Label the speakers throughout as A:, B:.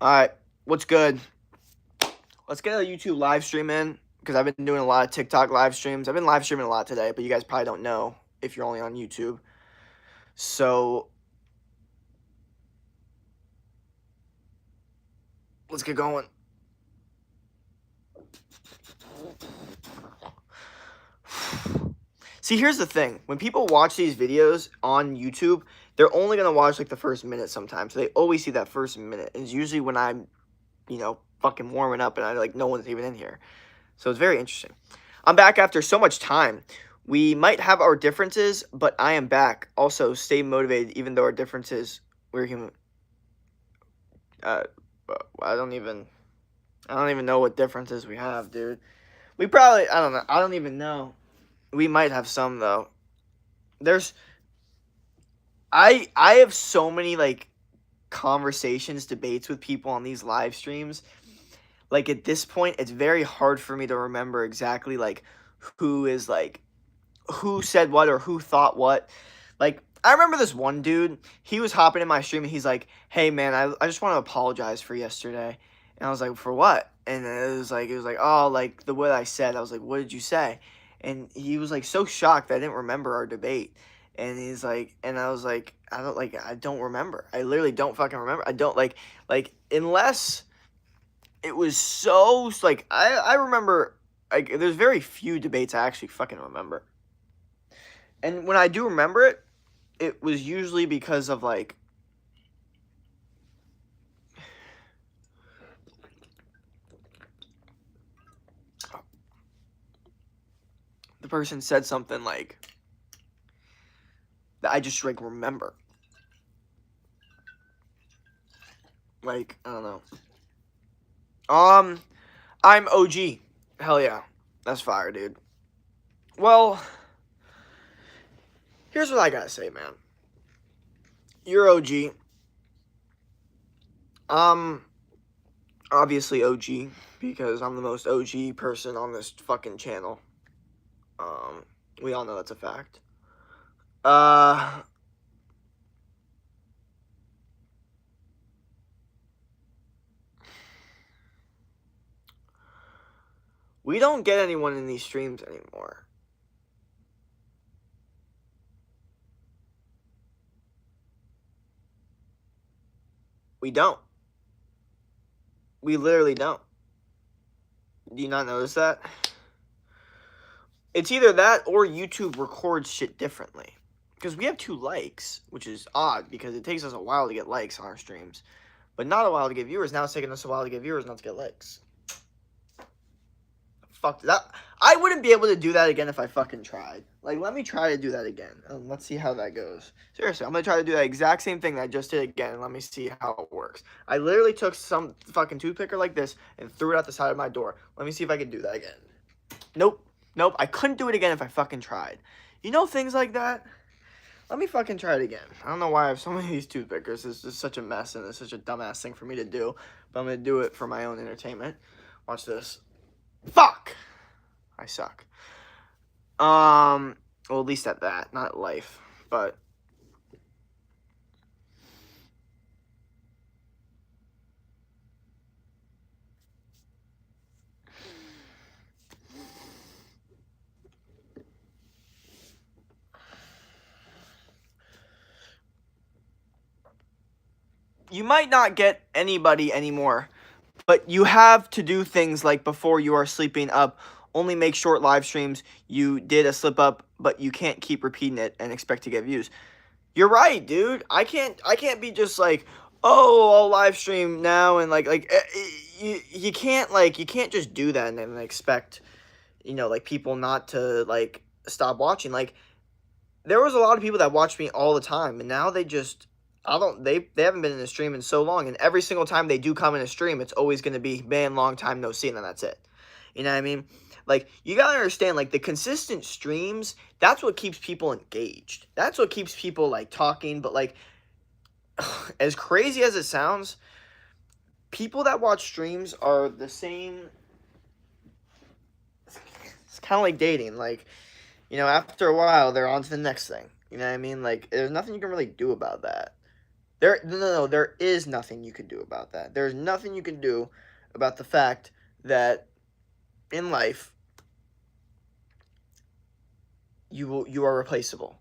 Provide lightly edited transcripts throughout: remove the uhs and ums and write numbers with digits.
A: Alright, what's good? Let's get a YouTube live stream in, because I've been doing a lot of TikTok live streams. I've been live streaming a lot today, but you guys probably don't know if you're only on YouTube. So, let's get going. See, here's the thing. When people watch these videos on YouTube, they're only going to watch like the first minute sometimes. So they always see that first minute. And it's usually when I'm, fucking warming up and no one's even in here. So it's very interesting. I'm back after so much time. We might have our differences, but I am back. Also, stay motivated even though our differences, we're human. I don't even know what differences we have, dude. We probably, I don't know. I don't even know. We might have some though. I have so many conversations, debates with people on these live streams. Like at this point, it's very hard for me to remember exactly who said what or who thought what. Like, I remember this one dude, he was hopping in my stream and he's like, hey man, I just want to apologize for yesterday. And I was like, for what? And it was like, oh, like the what I said. I was like, what did you say? And he was like so shocked that I didn't remember our debate. And he's like, and I was like, I don't remember. I literally don't fucking remember. I don't unless it was so, I remember, there's very few debates I actually fucking remember. And when I do remember it, it was usually because of, the person said something, that I just, remember. I don't know. I'm OG. Hell yeah. That's fire, dude. Well, here's what I gotta say, man. You're OG. Obviously OG, because I'm the most OG person on this fucking channel. We all know that's a fact. We don't get anyone in these streams anymore. We don't. We literally don't. Do you not notice that? It's either that or YouTube records shit differently. Because we have 2 likes, which is odd because it takes us a while to get likes on our streams. But not a while to get viewers. Now it's taking us a while to get viewers, not to get likes. Fuck that. I wouldn't be able to do that again if I fucking tried. Let me try to do that again. Let's see how that goes. Seriously, I'm going to try to do that exact same thing that I just did again. And let me see how it works. I literally took some fucking toothpicker like this and threw it out the side of my door. Let me see if I can do that again. Nope. Nope. I couldn't do it again if I fucking tried. You know things like that? Let me fucking try it again. I don't know why I have so many of these toothpickers. It's just such a mess and it's such a dumbass thing for me to do. But I'm going to do it for my own entertainment. Watch this. Fuck! I suck. Well, at least at that, not life, but you might not get anybody anymore, but you have to do things like before you are sleeping up, only make short live streams. You did a slip up, but you can't keep repeating it and expect to get views. You're right, dude. I can't be just like, oh, I'll live stream now and you can't just do that and then expect, people not to stop watching. There was a lot of people that watched me all the time, and now they just, they haven't been in a stream in so long, and every single time they do come in a stream, it's always going to be, man, long time no see, and then that's it. You know what I mean? You gotta understand, the consistent streams, that's what keeps people engaged. That's what keeps people, talking, but, as crazy as it sounds, people that watch streams are the same. It's kind of like dating, after a while, they're on to the next thing. You know what I mean? There's nothing you can really do about that. There is nothing you can do about that. There's nothing you can do about the fact that in life you are replaceable.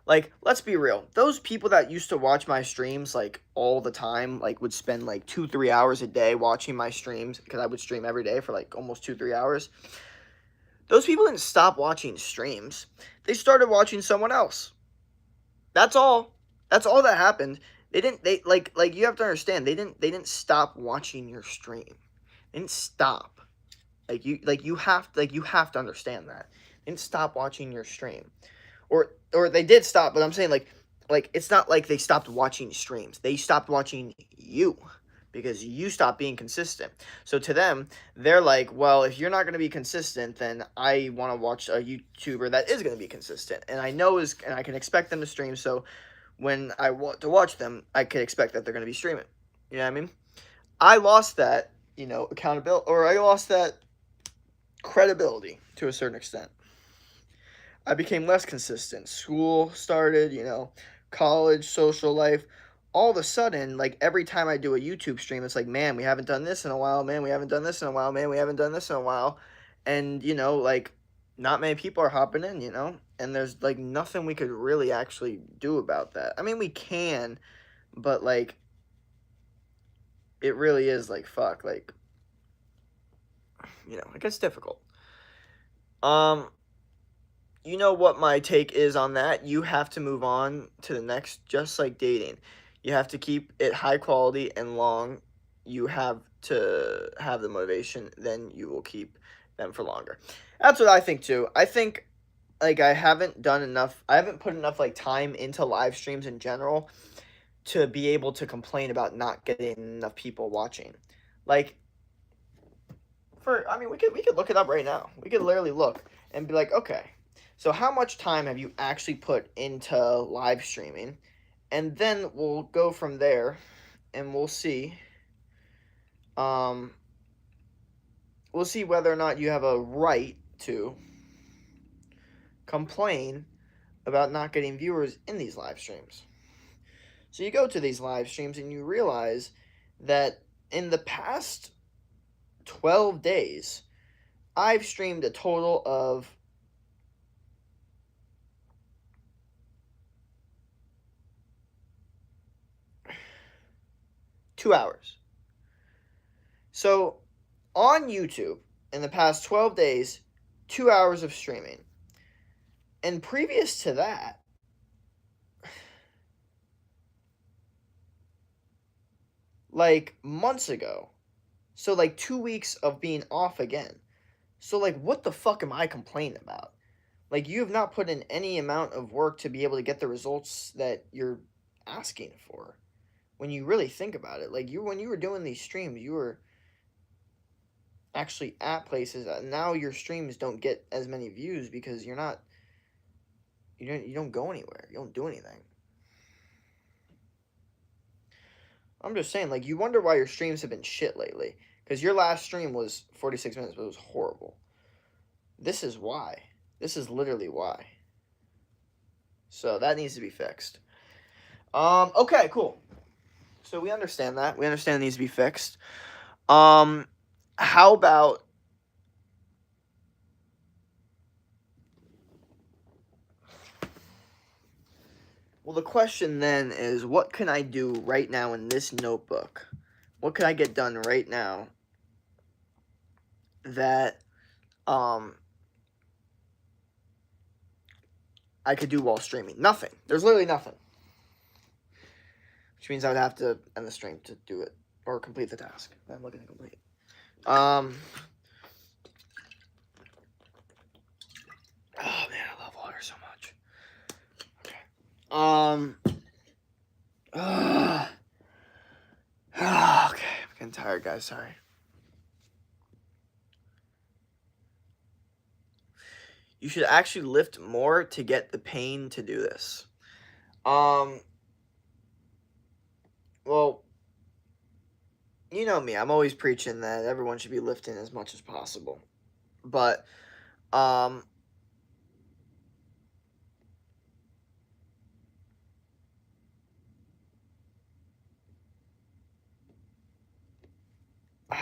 A: Like, let's be real. Those people that used to watch my streams like all the time, like would spend like 2-3 hours a day watching my streams because I would stream every day for like almost 2-3 hours. Those people didn't stop watching streams. They started watching someone else. That's all. That's all that happened. They like you have to understand, they didn't stop watching your stream. They didn't stop. You have to understand that. They didn't stop watching your stream. Or they did stop, but I'm saying like it's not like they stopped watching streams. They stopped watching you because you stopped being consistent. So to them, they're like, well, if you're not going to be consistent, then I want to watch a YouTuber that is going to be consistent, and and I can expect them to stream. So when I want to watch them, I can expect that they're going to be streaming. You know what I mean? I lost that, accountability, or I lost that credibility to a certain extent. I became less consistent. School started, college, social life. All of a sudden, like every time I do a YouTube stream, it's like, man, we haven't done this in a while. Man, we haven't done this in a while. Man, we haven't done this in a while. And, like not many people are hopping in, and there's like nothing we could really actually do about that. I mean, we can, but like it really is like, fuck, like, it gets difficult. You know what my take is on that? You have to move on to the next, just like dating. You have to keep it high quality and long. You have to have the motivation, then you will keep them for longer. That's what I think too. I think like I haven't put enough like time into live streams in general to be able to complain about not getting enough people watching. Like we could look it up right now. We could literally look and be like, okay, so how much time have you actually put into live streaming? And then we'll go from there and we'll see whether or not you have a right to complain about not getting viewers in these live streams. So you go to these live streams and you realize that in the past 12 days, I've streamed a total of 2 hours. So on YouTube, in the past 12 days, 2 hours of streaming. And previous to that, like months ago, so like 2 weeks of being off again. So like what the fuck am I complaining about? Like you have not put in any amount of work to be able to get the results that you're asking for. When you really think about it, like when you were doing these streams, you were actually at places. Now your streams don't get as many views because you don't go anywhere. You don't do anything. I'm just saying, like, you wonder why your streams have been shit lately. Because your last stream was 46 minutes, but it was horrible. This is why. This is literally why. So that needs to be fixed. Okay, cool. So we understand that. We understand it needs to be fixed. How about well, the question then is, what can I do right now in this notebook? What can I get done right now that I could do while streaming? Nothing. There's literally nothing. Which means I would have to end the stream to do it or complete the task that I'm looking to complete. Oh man, I love water so much. Okay. I'm getting tired, guys. Sorry. You should actually lift more to get the pain to do this. Well, you know me. I'm always preaching that everyone should be lifting as much as possible. But,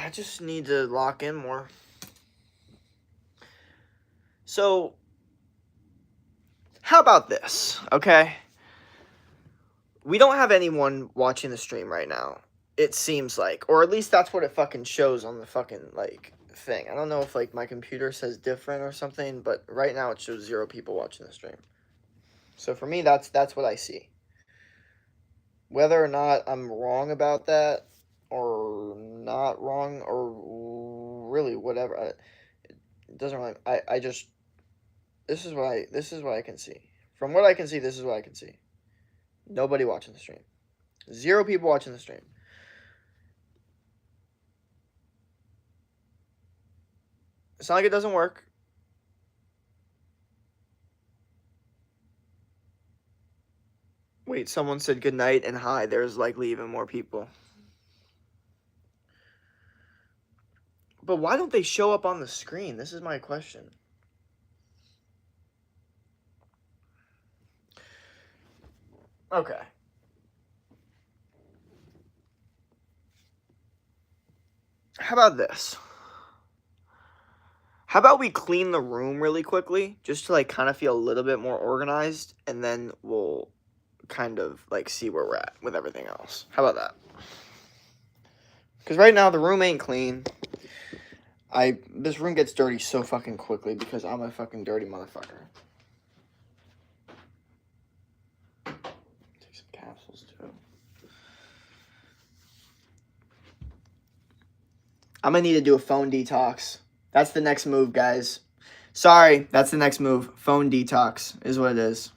A: I just need to lock in more. So, how about this, okay? We don't have anyone watching the stream right now. It seems like, or at least that's what it fucking shows on the fucking, like, thing. I don't know if, like, my computer says different or something, but right now it shows 0 people watching the stream. So for me, that's what I see. Whether or not I'm wrong about that, or not wrong, or really whatever, it doesn't really, I just, this is what I can see. From what I can see, this is what I can see. Nobody watching the stream. 0 people watching the stream. It's not like it doesn't work. Wait, someone said good night and hi. There's likely even more people. But why don't they show up on the screen? This is my question. Okay. How about this? How about we clean the room really quickly, just to, like, kind of feel a little bit more organized, and then we'll kind of, like, see where we're at with everything else. How about that? Because right now, the room ain't clean. This room gets dirty so fucking quickly because I'm a fucking dirty motherfucker. Take some capsules, too. I'm gonna need to do a phone detox. That's the next move, guys. Sorry, that's the next move. Phone detox is what it is.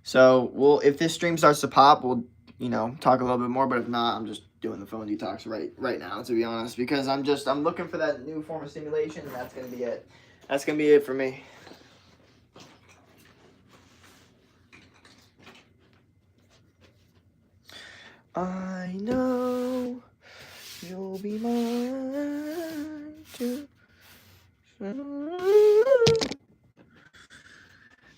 A: So, if this stream starts to pop, we'll, talk a little bit more. But if not, I'm just doing the phone detox right now, to be honest. Because I'm looking for that new form of stimulation, and that's going to be it. That's going to be it for me. I know you'll be mine too.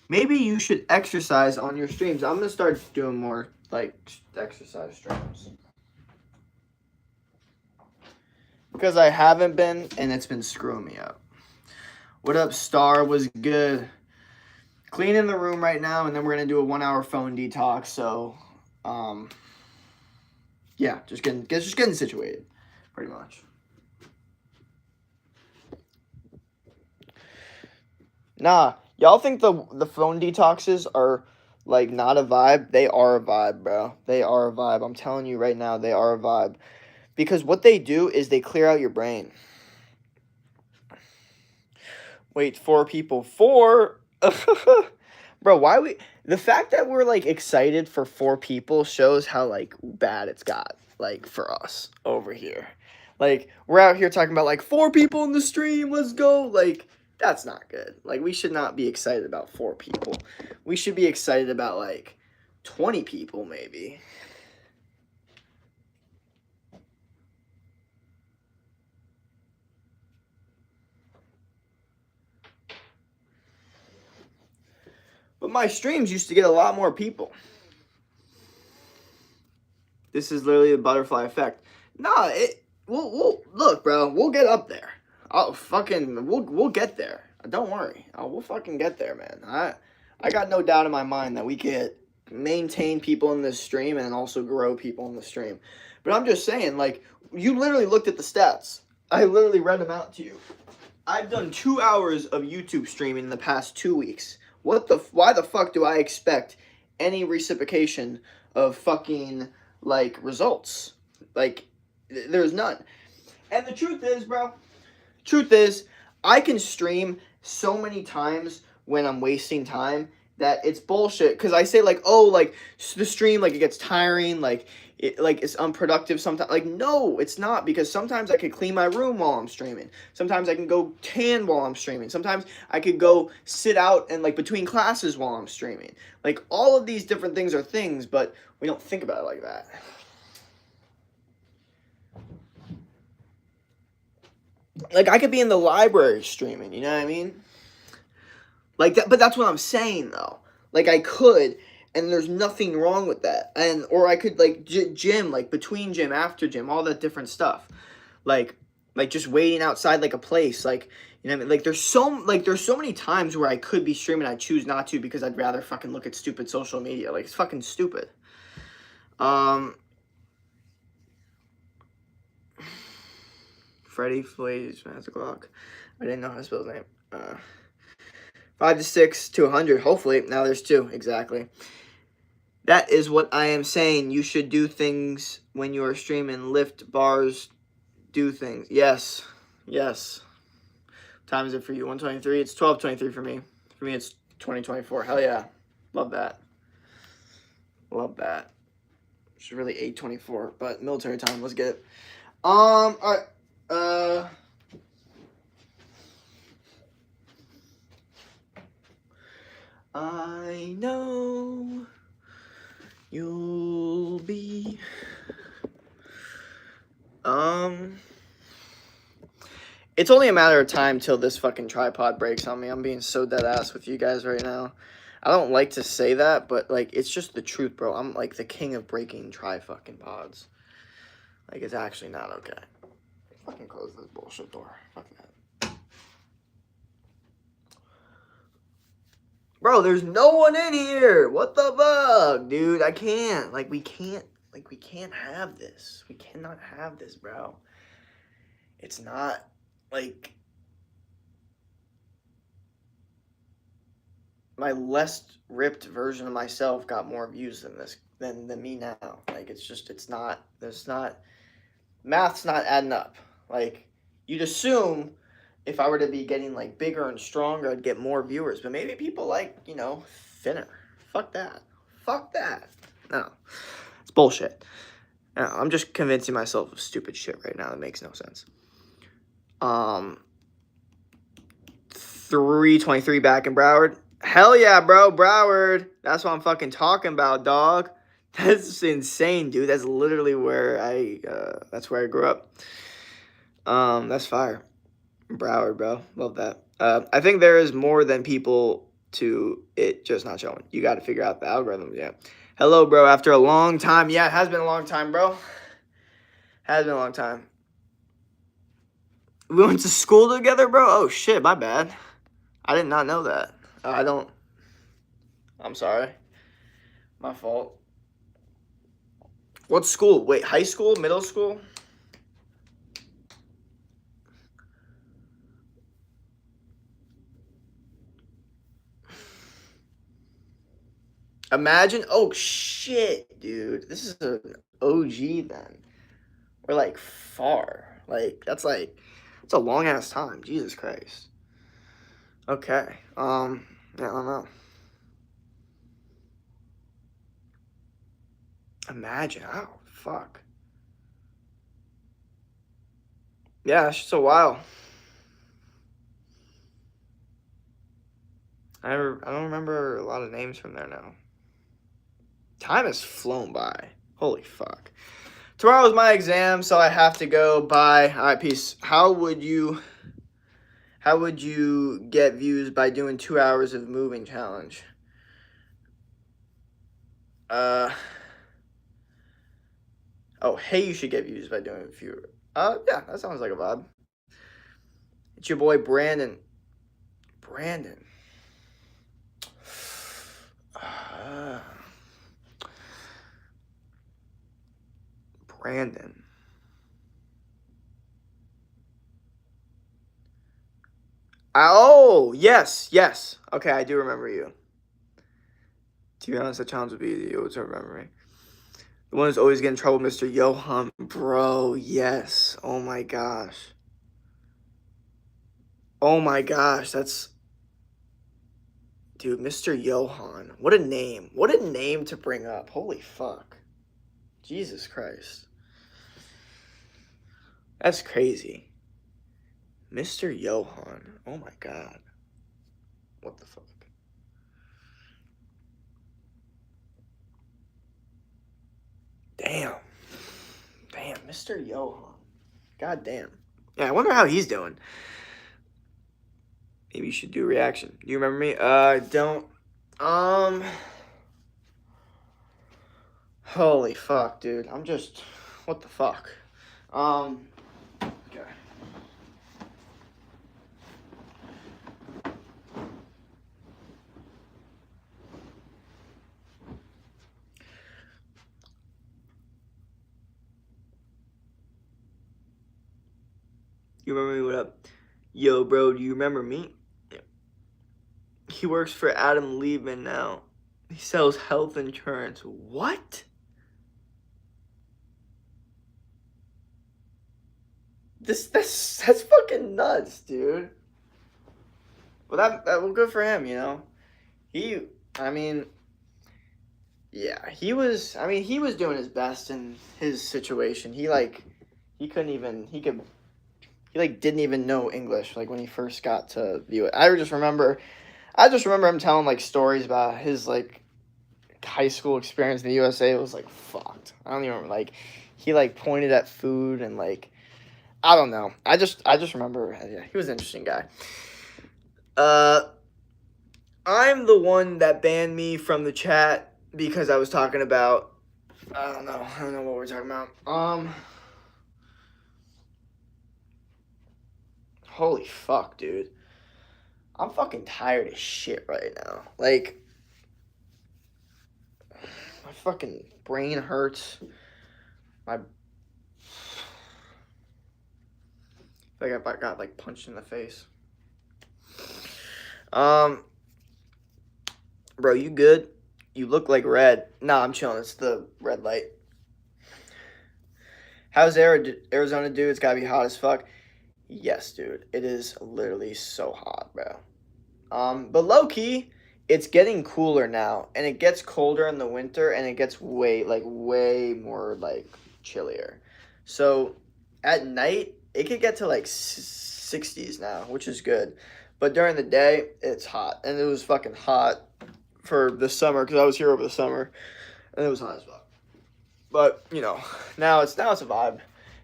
A: Maybe you should exercise on your streams. I'm going to start doing more, like, exercise streams. Because I haven't been, and it's been screwing me up. What up, Star? Was good. Cleaning the room right now, and then we're going to do a 1-hour phone detox. So, yeah, just getting situated, pretty much. Nah, y'all think the phone detoxes are, like, not a vibe? They are a vibe, bro. They are a vibe. I'm telling you right now, they are a vibe. Because what they do is they clear out your brain. Wait, 4 people. 4? Bro, the fact that we're, like, excited for 4 people shows how, like, bad it's got, like, for us over here. Like, we're out here talking about, like, 4 people in the stream, let's go. Like, that's not good. Like, we should not be excited about 4 people. We should be excited about, like, 20 people, maybe. But my streams used to get a lot more people. This is literally the butterfly effect. Nah, we'll look, bro. We'll get up there. We'll get there. Don't worry. We'll fucking get there, man. I got no doubt in my mind that we could maintain people in this stream and also grow people in the stream. But I'm just saying, like, you literally looked at the stats. I literally read them out to you. I've done 2 hours of YouTube streaming in the past 2 weeks. Why the fuck do I expect any reciprocation of fucking, like, results? Like, there's none. And the truth is, I can stream so many times when I'm wasting time that it's bullshit. Because I say, like, oh, like, the stream, like, it gets tiring, like, it's unproductive sometimes. Like, no, it's not, because sometimes I could clean my room while I'm streaming. Sometimes I can go tan while I'm streaming. Sometimes I could go sit out and, like, between classes while I'm streaming. Like, all of these different things are things, but we don't think about it like that. Like, I could be in the library streaming, you know what I mean? Like, that, but that's what I'm saying, though. Like, I could, and there's nothing wrong with that. Or I could, like, gym, like, between gym, after gym, all that different stuff. like just waiting outside like a place, like, you know what I mean? Like there's so many times where I could be streaming, I choose not to because I'd rather fucking look at stupid social media. Like, it's fucking stupid. Freddy Flays has a Glock. I didn't know how to spell his name. 5 to 6 to 100. Hopefully, now there's 2 exactly. That is what I am saying. You should do things when you are streaming. Lift bars, do things. Yes, yes. What time is it for you? 1:23. It's 12:23 for me. For me, it's 2024. Hell yeah, love that. Love that. It's really 8:24, but military time. Let's get it. All right. I know you'll be. It's only a matter of time till this fucking tripod breaks on me. I'm being so dead ass with you guys right now. I don't like to say that, but like it's just the truth, bro. I'm like the king of breaking fucking pods. Like, it's actually not okay. Fucking close this bullshit door. Fuck that. Bro, there's no one in here. What the fuck, dude? I can't. Like, we can't have this. We cannot have this, bro. It's not like my less ripped version of myself got more views than this than me now. Like, it's not, math's not adding up. Like, you'd assume if I were to be getting like bigger and stronger, I'd get more viewers. But maybe people like, you know, thinner. Fuck that. Fuck that. No. It's bullshit. No, I'm just convincing myself of stupid shit right now that makes no sense. 3:23 back in Broward. Hell yeah, bro, Broward. That's what I'm fucking talking about, dog. That's insane, dude. That's literally where that's where I grew up. That's fire. Broward, bro. Love that. I think there is more than people to it just not showing. You got to figure out the algorithm, yeah. Hello, bro. After a long time. Yeah, it has been a long time, bro. Has been a long time. We went to school together, bro? Oh, shit, my bad. I did not know that. I'm sorry. My fault. What school? Wait, high school? Middle school? Imagine. Oh, shit, dude. This is an OG then. We're like far. Like, that's a long ass time. Jesus Christ. Okay. Yeah, I don't know. Imagine. Oh, fuck. Yeah, it's just a while. I don't remember a lot of names from there now. Time has flown by. Holy fuck. Tomorrow's my exam, so I have to go. Bye. All right, peace. How would you get views by doing 2 hours of moving challenge? Oh, hey, you should get views by doing a few. Yeah, that sounds like a vibe. It's your boy Brandon. Brandon. Brandon. Oh, yes. Okay, I do remember you. To be honest, the challenge would be you to remember me. The one who's always getting in trouble, Mr. Johan. Bro, yes. Oh my gosh. Oh my gosh, that's... Dude, Mr. Johan. What a name. What a name to bring up. Holy fuck. Jesus Christ. That's crazy. Mr. Johan. Oh my god. What the fuck? Damn. Mr. Johan. God damn. Yeah, I wonder how he's doing. Maybe you should do a reaction. Do you remember me? Don't. Holy fuck, dude. I'm just... What the fuck? You remember me? What up? Yo, bro, do you remember me? Yeah. He works for Adam Liebman now. He sells health insurance. What? That's fucking nuts, dude. Well, that well, good for him, you know. He, I mean, yeah, he was. I mean, he was doing his best in his situation. He couldn't even. He like didn't even know English. Like when he first got to view it, I just remember him telling like stories about his like high school experience in the USA. It was like fucked. I don't even remember. Like he like pointed at food and like I don't know. I just remember. Yeah, he was an interesting guy. I'm the one that banned me from the chat because I was talking about. I don't know what we're talking about. Holy fuck, dude. I'm fucking tired as shit right now. Like, my fucking brain hurts. My. I got like punched in the face. Bro, you good? You look like red. Nah, I'm chilling. It's the red light. How's Arizona, dude? It's gotta be hot as fuck. Yes, dude. It is literally so hot, bro. But low key, it's getting cooler now, and it gets colder in the winter, and it gets way more like chillier. So at night, it could get to like 60s now, which is good. But during the day, it's hot, and it was fucking hot for the summer because I was here over the summer, and it was hot as fuck. But you know, now it's a vibe.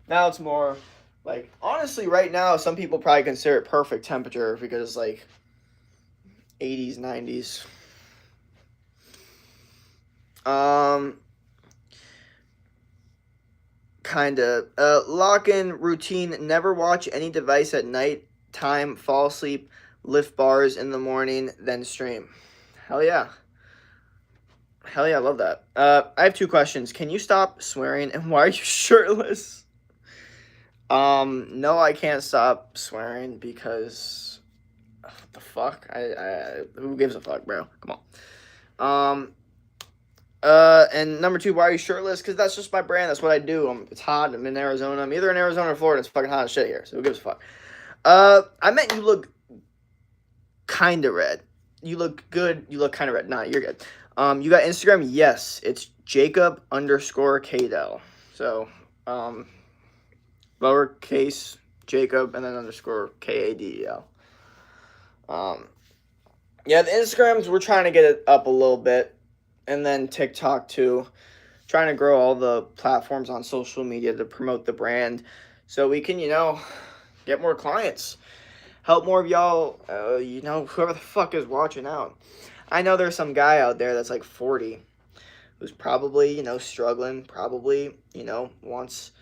A: Now it's more like honestly, right now, some people probably consider it perfect temperature because like 80s, 90s. Kinda. Lock-in routine. Never watch any device at night time. Fall asleep. Lift bars in the morning. Then stream. Hell yeah. Hell yeah, I love that. I have two questions. Can you stop swearing? And why are you shirtless? No, I can't stop swearing because what the fuck? Who gives a fuck, bro? Come on. And number two, why are you shirtless? Because that's just my brand. That's what I do. It's hot. I'm in Arizona. I'm either in Arizona or Florida. It's fucking hot as shit here. So who gives a fuck? I meant you look kind of red. You look good. You look kind of red. Nah, you're good. You got Instagram? Yes. It's Jacob_Cadell. So, lowercase Jacob and then underscore Kadel. Yeah, the Instagrams, we're trying to get it up a little bit. And then TikTok too. Trying to grow all the platforms on social media to promote the brand so we can, get more clients. Help more of y'all, whoever the fuck is watching out. I know there's some guy out there that's like 40 who's probably, struggling, probably, wants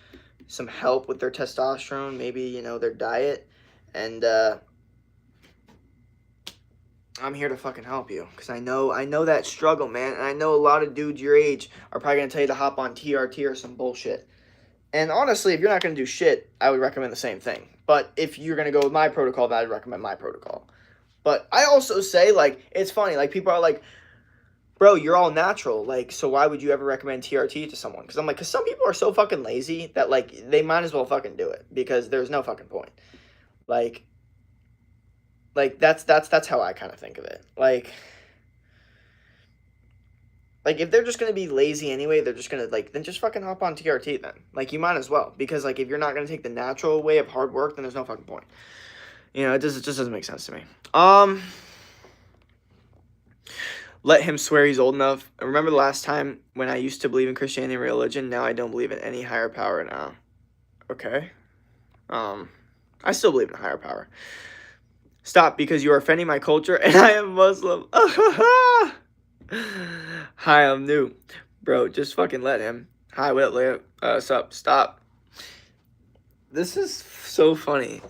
A: some help with their testosterone, maybe, their diet. And I'm here to fucking help you because I know that struggle, man. And I know a lot of dudes your age are probably going to tell you to hop on TRT or some bullshit. And honestly, if you're not going to do shit, I would recommend the same thing. But if you're going to go with my protocol, then I'd recommend my protocol. But I also say, like, it's funny. Like, people are like, bro, you're all natural. Like, so why would you ever recommend TRT to someone? Because I'm like, because some people are so fucking lazy that, like, they might as well fucking do it. Because there's no fucking point. Like that's how I kind of think of it. Like if they're just gonna be lazy anyway, they're just gonna then just fucking hop on TRT then. Like you might as well because like if you're not gonna take the natural way of hard work, then there's no fucking point. It just doesn't make sense to me. Let him swear he's old enough. Remember the last time when I used to believe in Christianity and religion? Now I don't believe in any higher power now. Okay. I still believe in a higher power. Stop because you are offending my culture and I am Muslim. Hi, I'm new. Bro, just fucking let him. Hi, Whitley. Sup? Stop. This is so funny.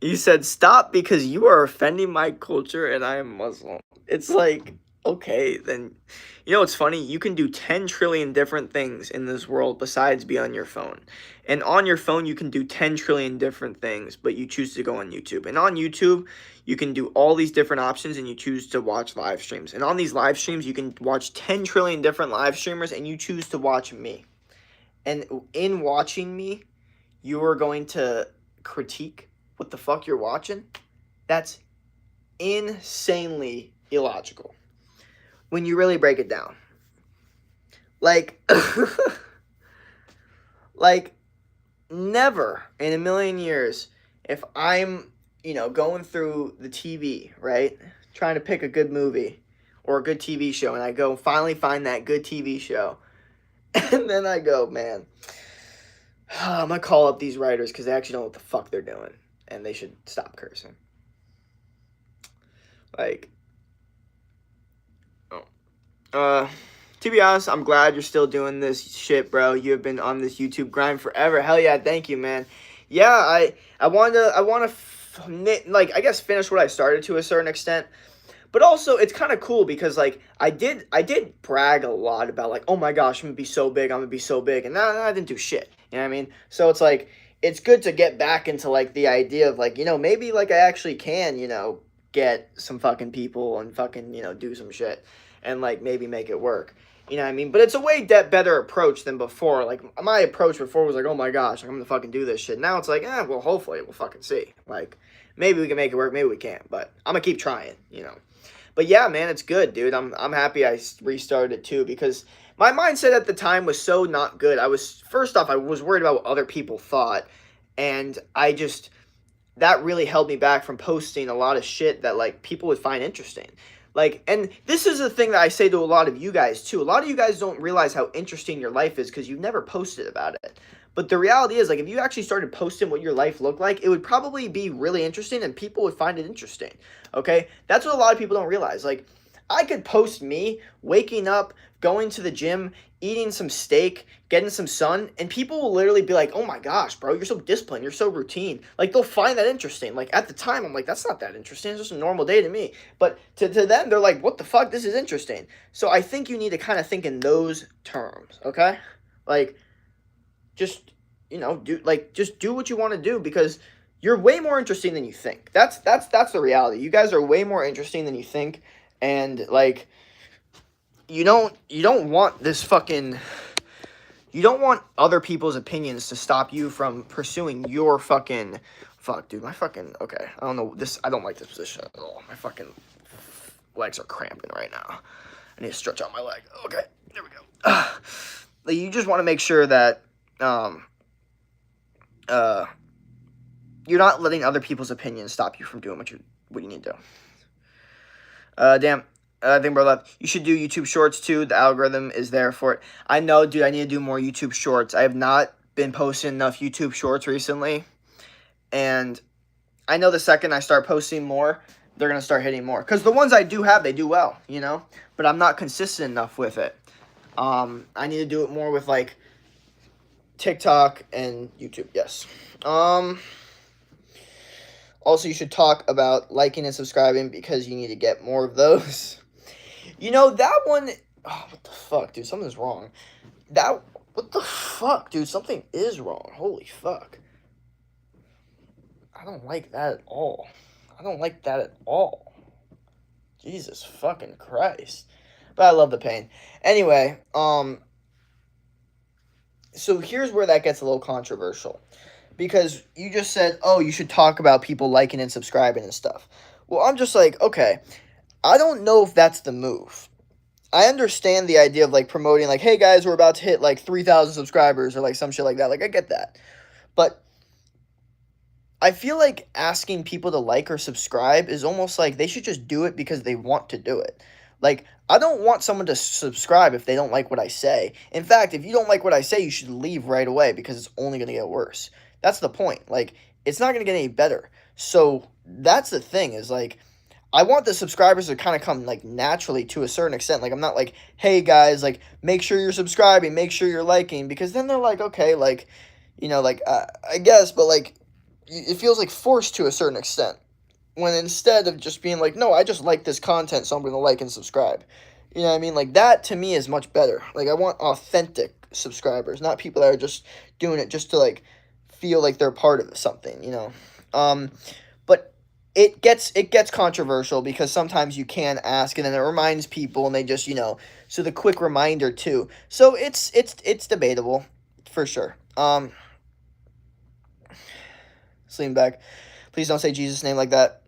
A: You said stop because you are offending my culture and I am Muslim. It's like, Okay, then you know what's funny? You can do 10 trillion different things in this world besides be on your phone. And on your phone, you can do 10 trillion different things, but you choose to go on YouTube. And on YouTube, you can do all these different options and you choose to watch live streams. And on these live streams, you can watch 10 trillion different live streamers and you choose to watch me. And in watching me, you are going to critique what the fuck you're watching? That's insanely illogical when you really break it down. Like, like, never in a million years, if I'm, going through the TV, right, trying to pick a good movie or a good TV show, and I go finally find that good TV show, and then I go, man, I'm gonna call up these writers because they actually know what the fuck they're doing, and they should stop cursing. Like, to be honest, I'm glad you're still doing this shit, bro. You have been on this YouTube grind forever. Hell yeah, thank you, man. Yeah, I want to I guess finish what I started to a certain extent. But also, it's kind of cool because like I did brag a lot about like, oh my gosh, I'm gonna be so big, I'm gonna be so big, and I didn't do shit. You know what I mean? So it's like it's good to get back into like the idea of like, maybe like I actually can, get some fucking people and fucking, do some shit and like maybe make it work. You know what I mean? But it's a way better approach than before. Like my approach before was like, oh my gosh, like, I'm gonna fucking do this shit. Now it's like, well, hopefully we'll fucking see. Like maybe we can make it work, maybe we can't, but I'm gonna keep trying. But yeah, man, it's good, dude. I'm happy I restarted it too because my mindset at the time was so not good. First off, I was worried about what other people thought, and that really held me back from posting a lot of shit that like people would find interesting. Like, and this is the thing that I say to a lot of you guys too. A lot of you guys don't realize how interesting your life is because you've never posted about it. But the reality is, like, if you actually started posting what your life looked like, it would probably be really interesting and people would find it interesting. Okay? That's what a lot of people don't realize. Like, I could post me waking up, going to the gym, eating some steak, getting some sun, and people will literally be like, oh my gosh, bro, you're so disciplined, you're so routine. Like, they'll find that interesting. Like, at the time, I'm like, that's not that interesting. It's just a normal day to me. But to them, they're like, what the fuck? This is interesting. So I think you need to kind of think in those terms, okay? Like, just, just do what you want to do because you're way more interesting than you think. That's the reality. You guys are way more interesting than you think. And like, you don't want this fucking, you don't want other people's opinions to stop you from pursuing your fucking, fuck, dude, my fucking, okay, I don't know, I don't like this position at all. My fucking legs are cramping right now. I need to stretch out my leg. Okay, there we go. Like, you just want to make sure that, you're not letting other people's opinions stop you from doing what you need to do. Damn. I think bro left. You should do YouTube Shorts too. The algorithm is there for it. I know, dude. I need to do more YouTube Shorts. I have not been posting enough YouTube Shorts recently, and I know the second I start posting more, they're gonna start hitting more. Cause the ones I do have, they do well, But I'm not consistent enough with it. I need to do it more with like TikTok and YouTube. Yes. Also, you should talk about liking and subscribing because you need to get more of those. That one... Oh, what the fuck, dude? Something's wrong. What the fuck, dude? Something is wrong. Holy fuck. I don't like that at all. Jesus fucking Christ. But I love the pain. Anyway, so here's where that gets a little controversial. Because you just said, oh, you should talk about people liking and subscribing and stuff. Well, I'm just like, okay, I don't know if that's the move. I understand the idea of, like, promoting, like, hey, guys, we're about to hit, like, 3,000 subscribers or, like, some shit like that. Like, I get that. But I feel like asking people to like or subscribe is almost like they should just do it because they want to do it. Like, I don't want someone to subscribe if they don't like what I say. In fact, if you don't like what I say, you should leave right away because it's only going to get worse. That's the point. Like, it's not going to get any better. So that's the thing is, like, I want the subscribers to kind of come, like, naturally to a certain extent. Like, I'm not like, hey, guys, like, make sure you're subscribing, make sure you're liking. Because then they're like, okay, like, I guess, but, like, it feels, like, forced to a certain extent. when instead of just being like, no, I just like this content, so I'm going to like and subscribe. You know what I mean? Like, that to me is much better. Like, I want authentic subscribers, not people that are just doing it just to, like, feel like they're part of something, you know? But it gets controversial because sometimes you can ask and then it reminds people and they just, so the quick reminder too. So it's debatable for sure. Lean back. Please don't say Jesus' name like that.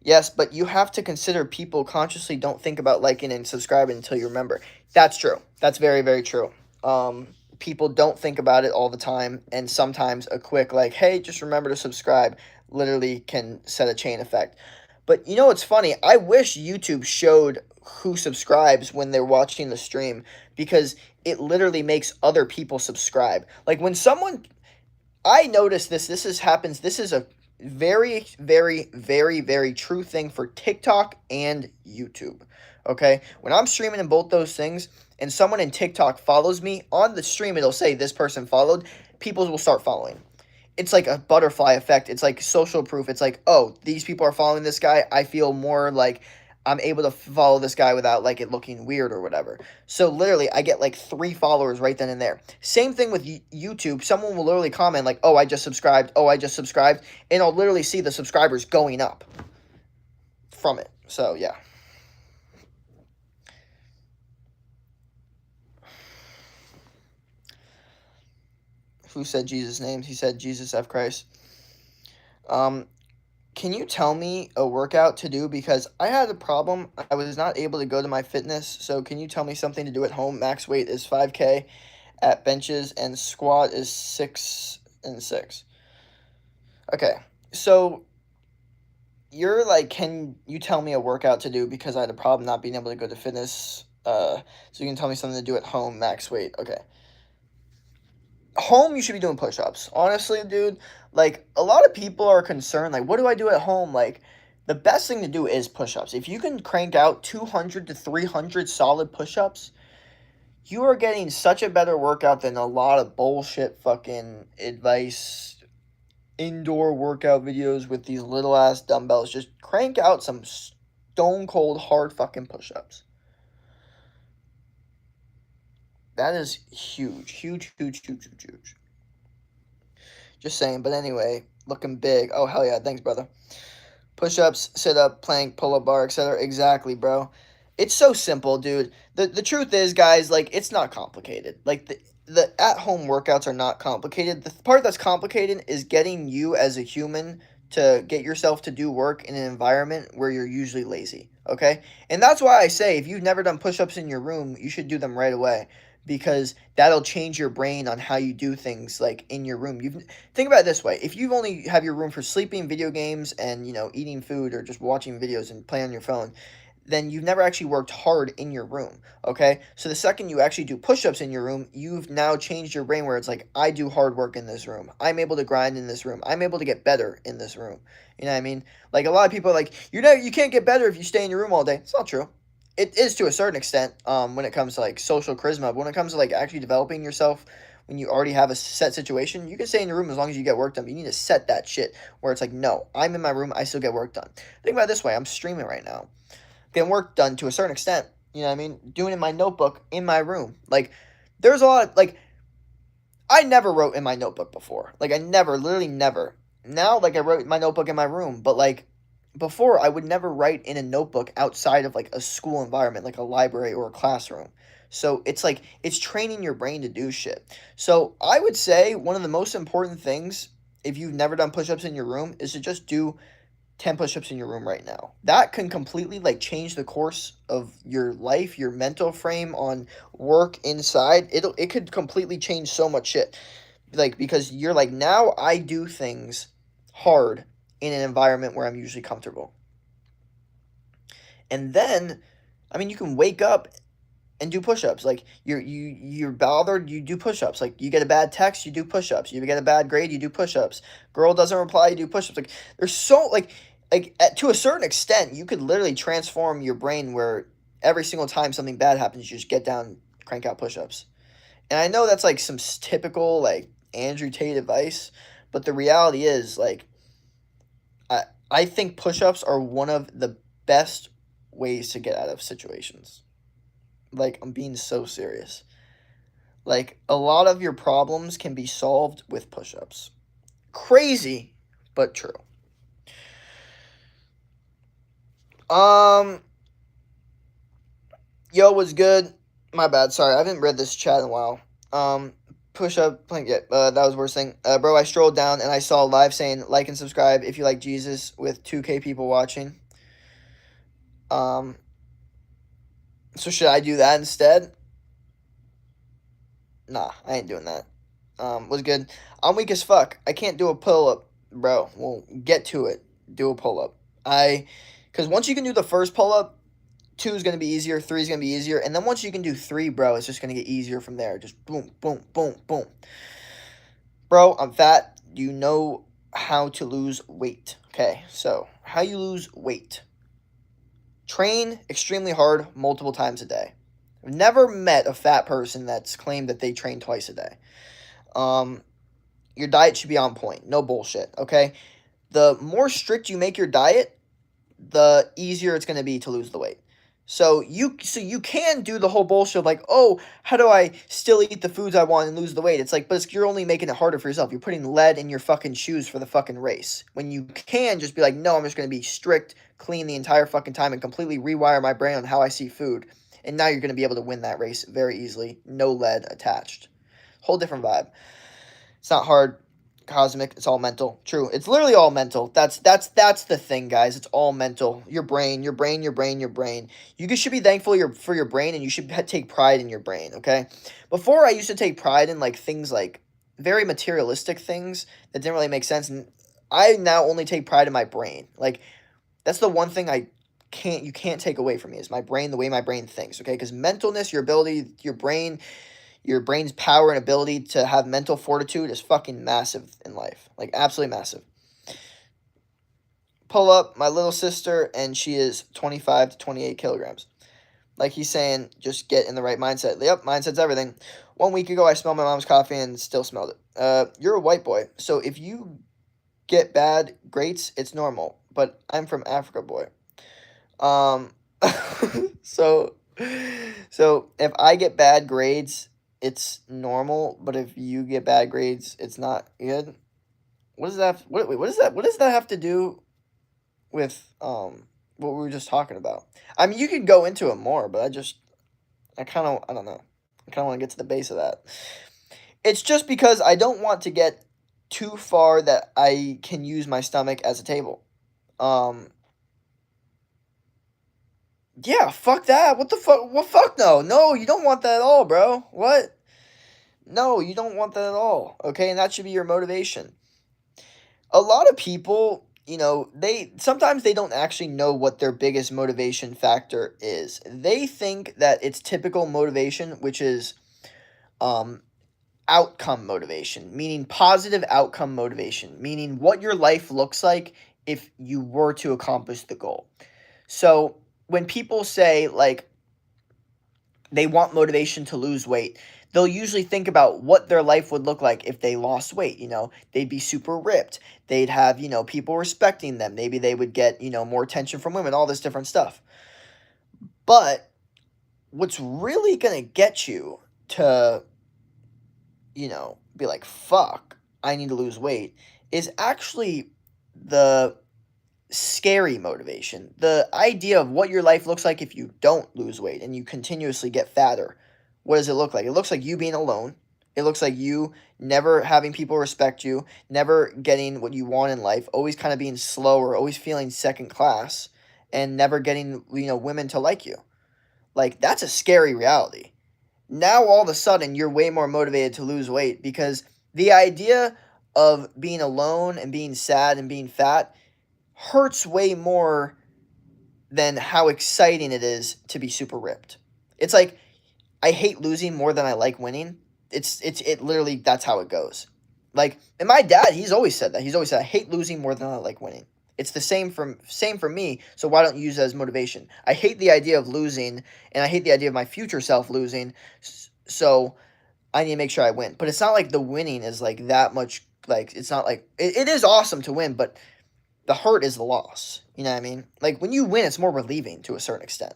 A: Yes, but you have to consider people consciously don't think about liking and subscribing until you remember. That's true. That's very, very true. People don't think about it all the time, and sometimes a quick, like, hey, just remember to subscribe, literally can set a chain effect. But you know what's funny? I wish YouTube showed who subscribes when they're watching the stream because it literally makes other people subscribe. Like when someone I noticed this happens. This is a very, very, very, very true thing for TikTok and YouTube. Okay? When I'm streaming in both those things and someone in TikTok follows me, on the stream it'll say this person followed, people will start following. It's like a butterfly effect. It's like social proof. It's like, oh, these people are following this guy. I feel more like I'm able to follow this guy without like it looking weird or whatever. So literally, I get like 3 followers right then and there. Same thing with YouTube. Someone will literally comment like, "Oh, I just subscribed. Oh, I just subscribed," and I'll literally see the subscribers going up from it. So yeah. Who said Jesus' names? He said Jesus F. Christ. Um, Can you tell me a workout to do? Because I had a problem. I was not able to go to my fitness. So can you tell me something to do at home? Max weight is 5K at benches and squat is 6 and 6. Okay. So you're like, can you tell me a workout to do? Because I had a problem not being able to go to fitness. So you can tell me something to do at home, max weight. Okay. Home, you should be doing push-ups. Honestly, dude, like a lot of people are concerned like what do I do at home? Like the best thing to do is push-ups. If you can crank out 200 to 300 solid push-ups, you are getting such a better workout than a lot of bullshit fucking advice indoor workout videos with these little ass dumbbells. Just crank out some stone cold hard fucking push-ups. That is huge, huge, huge, huge, huge, huge. Just saying. But anyway, looking big. Oh, hell yeah. Thanks, brother. Push-ups, sit-up, plank, pull-up bar, etc. Exactly, bro. It's so simple, dude. The truth is, guys, like, it's not complicated. Like, the at-home workouts are not complicated. The part that's complicated is getting you as a human to get yourself to do work in an environment where you're usually lazy, okay? And that's why I say if you've never done push-ups in your room, you should do them right away because that'll change your brain on how you do things like in your room. You think about it this way: if you only have your room for sleeping, video games, and eating food or just watching videos and playing on your phone, then you've never actually worked hard in your room. Okay, so the second you actually do push-ups in your room, you've now changed your brain where it's like, I do hard work in this room. I'm able to grind in this room. I'm able to get better in this room. You know what I mean? Like a lot of people are like, you can't get better if you stay in your room all day. It's not true. It is to a certain extent when it comes to like social charisma, but when it comes to like actually developing yourself when you already have a set situation, you can stay in your room as long as you get work done. But you need to set that shit where it's like, no, I'm in my room, I still get work done. Think about it this way: I'm streaming right now, getting work done to a certain extent. You know what I mean? Doing it in my notebook in my room. Like, there's a lot of, like, I never wrote in my notebook before. Like, I never, literally never. Now, like, I wrote my notebook in my room, but like before, I would never write in a notebook outside of like a school environment, like a library or a classroom. So it's like it's training your brain to do shit. So I would say one of the most important things, if you've never done push-ups in your room, is to just do 10 push-ups in your room right now. That can completely like change the course of your life, your mental frame on work inside. It could completely change so much shit. Like because you're like, now I do things hard in an environment where I'm usually comfortable. And then, I mean, you can wake up and do push-ups. Like you're bothered, you do push-ups. Like you get a bad text, you do push-ups. You get a bad grade, you do push-ups. Girl doesn't reply, you do push-ups. Like there's so to a certain extent, you could literally transform your brain where every single time something bad happens, you just get down, crank out push-ups. And I know that's like some typical like Andrew Tate advice, but the reality is like I think push-ups are one of the best ways to get out of situations. Like, I'm being so serious. Like, a lot of your problems can be solved with push-ups. Crazy, but true. Um, yo, what's good? My bad. Sorry, I haven't read this chat in a while. Push up, plank. Yeah, that was the worst thing. Bro, I strolled down and I saw a live saying like and subscribe if you like Jesus with 2K people watching. Um, so should I do that instead? Nah, I ain't doing that. Was good. I'm weak as fuck. I can't do a pull up, bro. Well, get to it. Do a pull up. Because once you can do the first pull up, two is gonna be easier, three is gonna be easier, and then once you can do three, bro, it's just gonna get easier from there. Just boom, boom, boom, boom. Bro, I'm fat. Do you know how to lose weight? Okay, so how you lose weight? Train extremely hard multiple times a day. I've never met a fat person that's claimed that they train twice a day. Um, your diet should be on point. No bullshit. Okay, the more strict you make your diet, the easier it's going to be to lose the weight. So you can do the whole bullshit of like, oh, how do I still eat the foods I want and lose the weight? It's like, but you're only making it harder for yourself. You're putting lead in your fucking shoes for the fucking race. When you can just be like, no, I'm just going to be strict, clean the entire fucking time and completely rewire my brain on how I see food. And now you're going to be able to win that race very easily. No lead attached. Whole different vibe. It's not hard. Cosmic, it's all mental. True, it's literally all mental. That's the thing, guys. It's all mental. Your brain, your brain, your brain, your brain. You should be thankful for your brain, and you should take pride in your brain. Okay. Before, I used to take pride in like things like very materialistic things that didn't really make sense, and I now only take pride in my brain. Like that's the one thing you can't take away from me is my brain, the way my brain thinks. Okay, because mentalness, your ability, your brain's power and ability to have mental fortitude is fucking massive in life. Like, absolutely massive. Pull up my little sister, and she is 25 to 28 kilograms. Like he's saying, just get in the right mindset. Yep, mindset's everything. 1 week ago, I smelled my mom's coffee and still smelled it. You're a white boy, so if you get bad grades, it's normal. But I'm from Africa, boy. Um, so, so if I get bad grades, it's normal, but if you get bad grades, it's not good. What does that? What does that? What does that have to do with what we were just talking about? I mean, you could go into it more, but I kind of I don't know. I kind of want to get to the base of that. It's just because I don't want to get too far that I can use my stomach as a table. Um, yeah, fuck that. What the fuck? What fuck no? No, you don't want that at all, bro. What? No, you don't want that at all. Okay, and that should be your motivation. A lot of people, they sometimes they don't actually know what their biggest motivation factor is. They think that it's typical motivation, which is um outcome motivation, meaning positive outcome motivation, meaning what your life looks like if you were to accomplish the goal. So, when people say like they want motivation to lose weight, they'll usually think about what their life would look like if they lost weight. They'd be super ripped. They'd have, people respecting them. Maybe they would get, more attention from women, all this different stuff. But what's really going to get you to, be like, fuck, I need to lose weight is actually the scary motivation. The idea of what your life looks like if you don't lose weight and you continuously get fatter. What does it look like? It looks like you being alone. It looks like you never having people respect you, never getting what you want in life, always kind of being slower, always feeling second class, and never getting, women to like you. Like, that's a scary reality. Now, all of a sudden, you're way more motivated to lose weight because the idea of being alone and being sad and being fat hurts way more than how exciting it is to be super ripped. It's like I hate losing more than I like winning. It literally that's how it goes. Like, and my dad, he's always said that. He's always said I hate losing more than I like winning. It's the same for me, so why don't you use it as motivation? I hate the idea of losing, and I hate the idea of my future self losing, so I need to make sure I win. But it's not like the winning is like that much, like, it's not like, it is awesome to win, but the hurt is the loss. You know what I mean? Like, when you win, it's more relieving to a certain extent.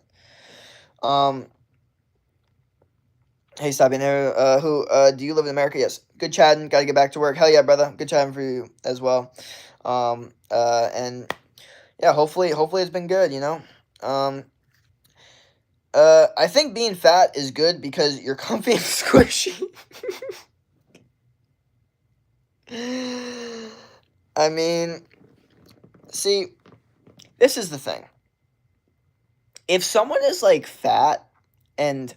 A: Hey, stop in there. Do you live in America? Yes. Good chatting. Got to get back to work. Hell yeah, brother. Good chatting for you as well. And yeah, hopefully it's been good, you know? I think being fat is good because you're comfy and squishy. I mean, see, this is the thing. If someone is, like, fat and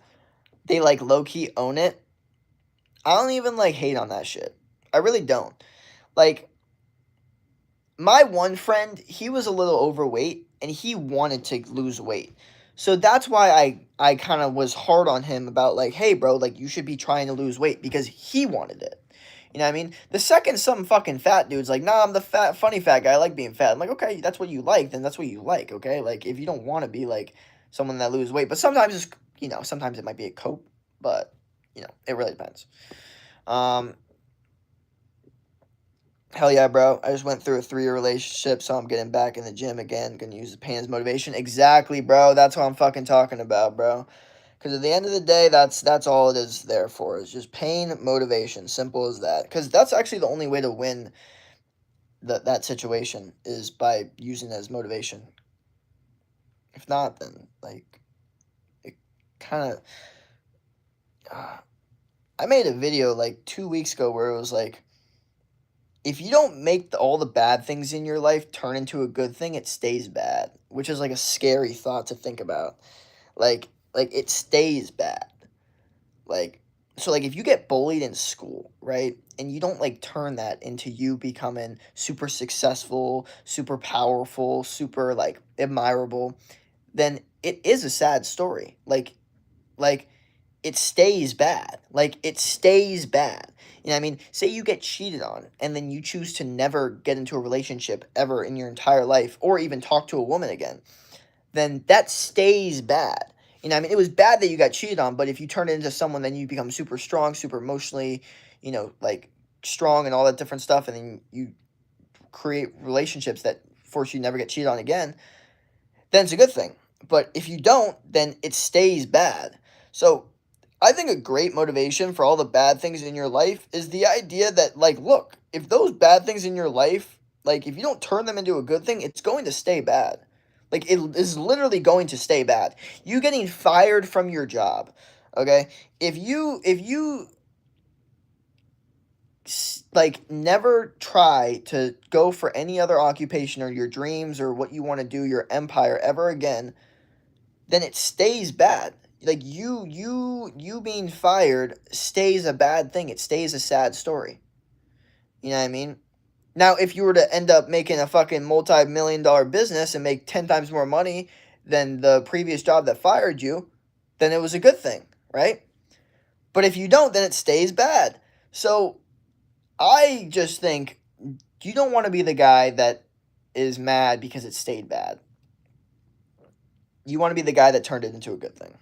A: they, like, low-key own it, I don't even, like, hate on that shit. I really don't. Like, my one friend, he was a little overweight, and he wanted to lose weight. So that's why I kind of was hard on him about, like, hey, bro, like, you should be trying to lose weight, because he wanted it. You know what I mean? The second some fucking fat dude's like, nah, I'm the funny fat guy, I like being fat. I'm like, okay, that's what you like, then that's what you like, okay? Like, if you don't want to be, like, someone that loses weight. But sometimes it's, you know, sometimes it might be a cope, but, you know, it really depends. Hell yeah, bro. I just went through a 3-year relationship, so I'm getting back in the gym again. Gonna use the pain as motivation. Exactly, bro. That's what I'm fucking talking about, bro. Because at the end of the day, that's all it is there for. It's just pain, motivation. Simple as that. Because that's actually the only way to win that situation, is by using it as motivation. If not, then, like, it kind of... I made a video, like, 2 weeks ago where it was, like, if you don't make all the bad things in your life turn into a good thing, it stays bad, which is, like, a scary thought to think about. Like it stays bad. Like, so, like, if you get bullied in school, right, and you don't, like, turn that into you becoming super successful, super powerful, super, like, admirable, then it is a sad story. Like, it stays bad. Like, it stays bad. You know what I mean? Say you get cheated on, and then you choose to never get into a relationship ever in your entire life, or even talk to a woman again, then that stays bad. You know what I mean? It was bad that you got cheated on, but if you turn it into someone, then you become super strong, super emotionally, you know, like, strong and all that different stuff, and then you create relationships that force you to never get cheated on again, then it's a good thing. But if you don't, then it stays bad. So I think a great motivation for all the bad things in your life is the idea that, like, look, if those bad things in your life, like, if you don't turn them into a good thing, it's going to stay bad. Like, it is literally going to stay bad. You getting fired from your job, okay? If you like, never try to go for any other occupation or your dreams or what you want to do, your empire, ever again, then it stays bad. Like, you being fired stays a bad thing. It stays a sad story. You know what I mean? Now, if you were to end up making a fucking multi-million-dollar business and make 10 times more money than the previous job that fired you, then it was a good thing, right? But if you don't, then it stays bad. So I just think you don't want to be the guy that is mad because it stayed bad. You want to be the guy that turned it into a good thing.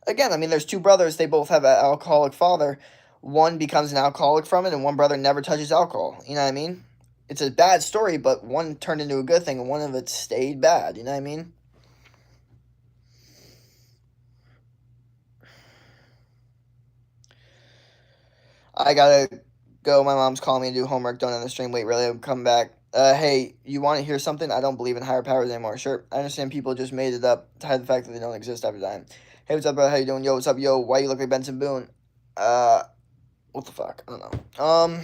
A: Again, I mean, there's two brothers. They both have an alcoholic father. One becomes an alcoholic from it, and one brother never touches alcohol. You know what I mean? It's a bad story, but one turned into a good thing, and one of it stayed bad. You know what I mean? I gotta go. My mom's calling me to do homework. Don't end the stream. Wait, really? I'm coming back. Hey, you want to hear something? I don't believe in higher powers anymore. Sure, I understand people just made it up to hide the fact that they don't exist after dying. Hey, what's up, bro? How you doing? Yo, what's up, yo? Why you look like Benson Boone? What the fuck? I don't know.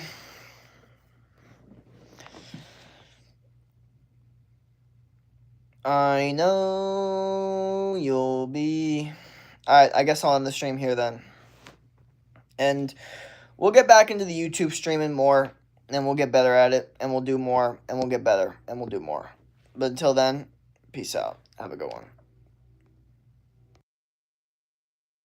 A: I know you'll be... Alright, I guess I'll end the stream here then. And we'll get back into the YouTube streaming more, and we'll get better at it, and we'll do more, and we'll get better, and we'll do more. But until then, peace out. Have a good one.